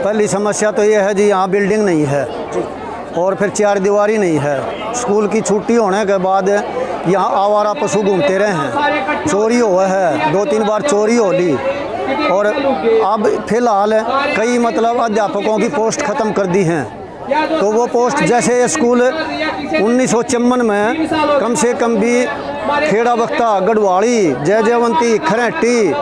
पहली समस्या तो ये है जी, यहाँ बिल्डिंग नहीं है और फिर चार दीवारी नहीं है। स्कूल की छुट्टी होने के बाद यहाँ आवारा पशु घूमते रहे हैं, चोरी हुआ है, 2-3 बार चोरी हो ली। और अब फिलहाल कई मतलब अध्यापकों की पोस्ट ख़त्म कर दी हैं। तो वो पोस्ट, जैसे स्कूल 1954 में कम से कम भी खेड़ा बख्ता, गढ़वाली, जय जयवंती, खरेटी,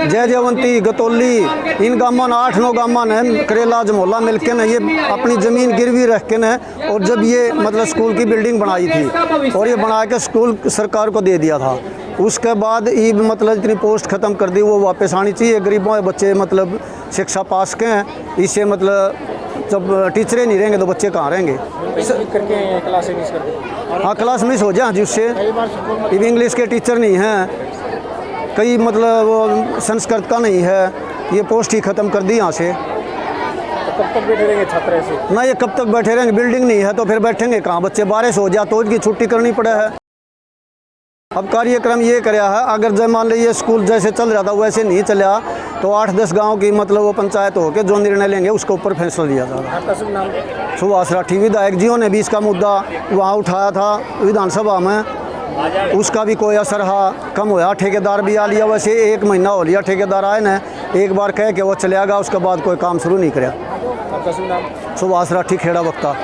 जय जयवंती, गतौली, इन गाँव ने 8-9 गाँव ने करेला जमोला मिलके ने ये अपनी ज़मीन गिरवी रख के ने, और जब ये मतलब स्कूल की बिल्डिंग बनाई थी और ये बना के स्कूल सरकार को दे दिया था, उसके बाद ये मतलब इतनी पोस्ट ख़त्म कर दी, वो वापस आनी चाहिए। गरीबों के बच्चे मतलब शिक्षा पास के हैं, इससे मतलब जब टीचरें नहीं रहेंगे तो बच्चे कहाँ रहेंगे। हाँ, क्लास मिस हो जाए जी उससे। अब इंग्लिश के टीचर नहीं हैं, कई मतलब वो संस्कृत का नहीं है, ये पोस्ट ही ख़त्म कर दी यहाँ से। तो कब तक बैठे रहेंगे छात्र ऐसे? ना, ये कब तक बैठे रहेंगे, बिल्डिंग नहीं है तो फिर बैठेंगे कहाँ। बच्चे बारिश हो जाए तो उनकी छुट्टी करनी पड़े है। अब कार्यक्रम ये कराया है, अगर जब मान लीजिए स्कूल जैसे चल रहा था वैसे नहीं चला तो 8-10 गांव की मतलब वो पंचायत होकर जो निर्णय लेंगे उसके ऊपर फैसला लिया जाएगा। आपका शुभ नाम? सुभाष राठी। विधायक जियों ने भी इसका मुद्दा वहाँ उठाया था विधानसभा में, उसका भी कोई असर कम होया। ठेकेदार भी आ लिया, वैसे 1 महीना हो लिया ठेकेदार आए ने, एक बार कह के वो चले गया, उसके बाद कोई काम शुरू नहीं कराया। आपका शुभ नाम? सुभाष राठी, खेड़ा बख्ता।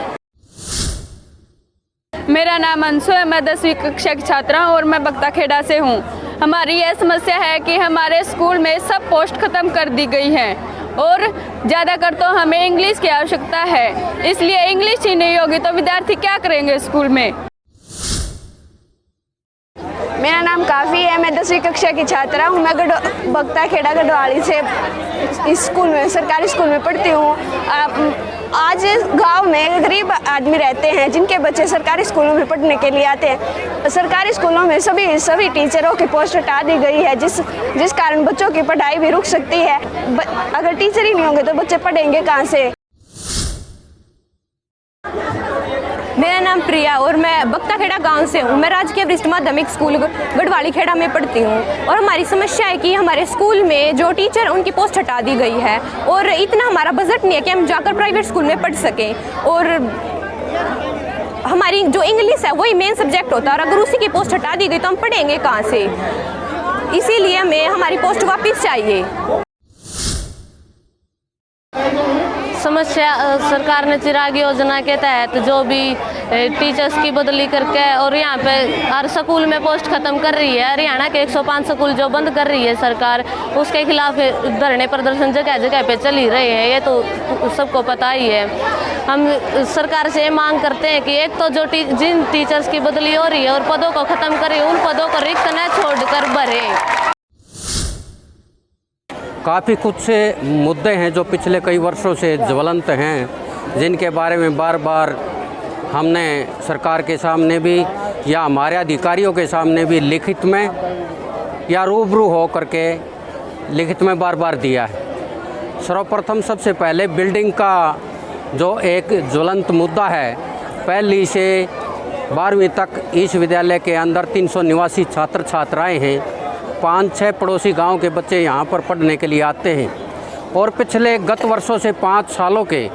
मेरा नाम अंशु है, मैं 10वीं कक्षा की छात्रा हूँ और मैं बख्ता खेड़ा से हूँ। हमारी यह समस्या है कि हमारे स्कूल में सब पोस्ट ख़त्म कर दी गई हैं और ज़्यादातर तो हमें इंग्लिश की आवश्यकता है, इसलिए इंग्लिश ही नहीं होगी तो विद्यार्थी क्या करेंगे स्कूल में। मेरा नाम काफ़ी है, मैं 10वीं कक्षा की छात्रा हूँ। मैं बख्ता खेड़ा गढ़वाली से इस स्कूल में, सरकारी स्कूल में पढ़ती हूँ। आज गांव में गरीब आदमी रहते हैं जिनके बच्चे सरकारी स्कूलों में पढ़ने के लिए आते हैं। सरकारी स्कूलों में सभी टीचरों की पोस्ट हटा दी गई है, जिस कारण बच्चों की पढ़ाई भी रुक सकती है। अगर टीचर ही नहीं होंगे तो बच्चे पढ़ेंगे कहाँ से। मेरा नाम प्रिया और मैं बख्ता खेड़ा गांव से हूँ। मैं राजकीय वरिष्ठ माध्यमिक स्कूल गढ़वाली खेड़ा में पढ़ती हूँ और हमारी समस्या है कि हमारे स्कूल में जो टीचर उनकी पोस्ट हटा दी गई है और इतना हमारा बजट नहीं है कि हम जाकर प्राइवेट स्कूल में पढ़ सकें। और हमारी जो इंग्लिश है वही मेन सब्जेक्ट होता है और अगर उसी की पोस्ट हटा दी गई तो हम पढ़ेंगे कहाँ से। इसीलिए हमें हमारी पोस्ट वापस चाहिए। समस्या सरकार ने चिराग योजना के तहत जो भी टीचर्स की बदली करके और यहाँ पे हर स्कूल में पोस्ट ख़त्म कर रही है। हरियाणा के 105 स्कूल जो बंद कर रही है सरकार, उसके खिलाफ धरने प्रदर्शन जगह जगह पे चल ही रहे हैं, ये तो सबको पता ही है। हम सरकार से मांग करते हैं कि एक तो जो जिन टीचर्स की बदली हो रही है और पदों को ख़त्म करें, उन पदों को रिक्त न छोड़कर भरें। काफ़ी कुछ से मुद्दे हैं जो पिछले कई वर्षों से ज्वलंत हैं, जिनके बारे में बार बार हमने सरकार के सामने भी या हमारे अधिकारियों के सामने भी लिखित में या रूबरू हो करके लिखित में बार बार दिया है। सर्वप्रथम सबसे पहले बिल्डिंग का जो एक ज्वलंत मुद्दा है, पहली से 12वीं तक इस विद्यालय के अंदर 300 निवासी छात्र छात्राएँ हैं। 5-6 पड़ोसी गांव के बच्चे यहां पर पढ़ने के लिए आते हैं और पिछले गत वर्षों से 5 सालों के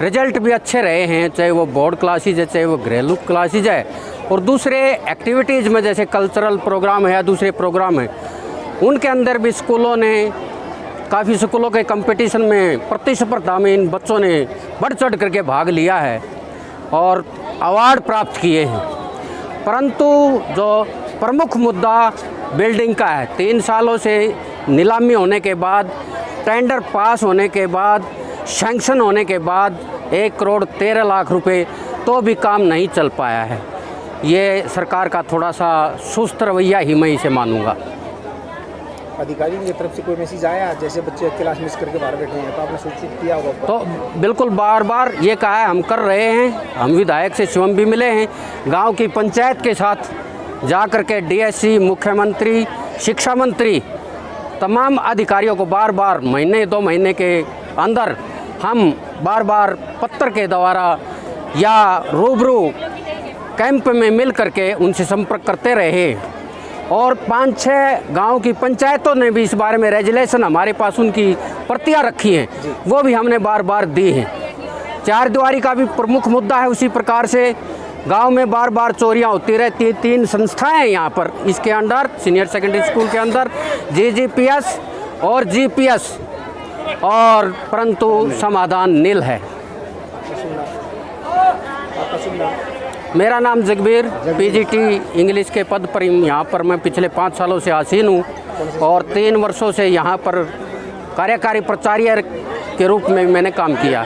रिजल्ट भी अच्छे रहे हैं, चाहे वो बोर्ड क्लासेज है, चाहे वो घरेलू क्लासेज है और दूसरे एक्टिविटीज़ में जैसे कल्चरल प्रोग्राम है या दूसरे प्रोग्राम है, उनके अंदर भी स्कूलों ने काफ़ी स्कूलों के कंपटीशन में प्रतिस्पर्धा में इन बच्चों ने बढ़ चढ़ करके भाग लिया है और अवार्ड प्राप्त किए हैं। परंतु जो प्रमुख मुद्दा बिल्डिंग का है, 3 सालों से नीलामी होने के बाद, टेंडर पास होने के बाद, सैंक्शन होने के बाद 1 करोड़ 13 लाख रुपए तो भी काम नहीं चल पाया है। ये सरकार का थोड़ा सा सुस्त रवैया ही मैं इसे मानूंगा। अधिकारियों की तरफ से कोई मैसेज आया जैसे बच्चे क्लास मिस करके बाहर बैठे हैं तो आपने सूचित किया होगा? तो बिल्कुल बार बार ये कहा है, हम कर रहे हैं। हम विधायक से स्वयं भी मिले हैं, गांव की पंचायत के साथ जा कर के डीएससी, मुख्यमंत्री, शिक्षा मंत्री, तमाम अधिकारियों को बार बार महीने 2 महीने के अंदर हम बार बार पत्र के द्वारा या रूबरू कैंप में मिल करके उनसे संपर्क करते रहे और 5-6 गांव की पंचायतों ने भी इस बारे में रेजुलेशन हमारे पास उनकी प्रतियां रखी हैं, वो भी हमने बार बार दी हैं। चार दीवारी का भी प्रमुख मुद्दा है। उसी प्रकार से गांव में बार बार चोरियां होती रहती। 3 संस्थाएं हैं यहाँ पर, इसके अंदर सीनियर सेकेंडरी स्कूल के अंदर जीजीपीएस और जीपीएस, और परंतु समाधान नील है। आपका शुभ नाम? मेरा नाम जगबीर, पीजीटी इंग्लिश के पद पर यहाँ पर मैं पिछले 5 सालों से आसीन हूँ और 3 वर्षों से यहाँ पर कार्यकारी प्राचार्य के रूप में मैंने काम किया।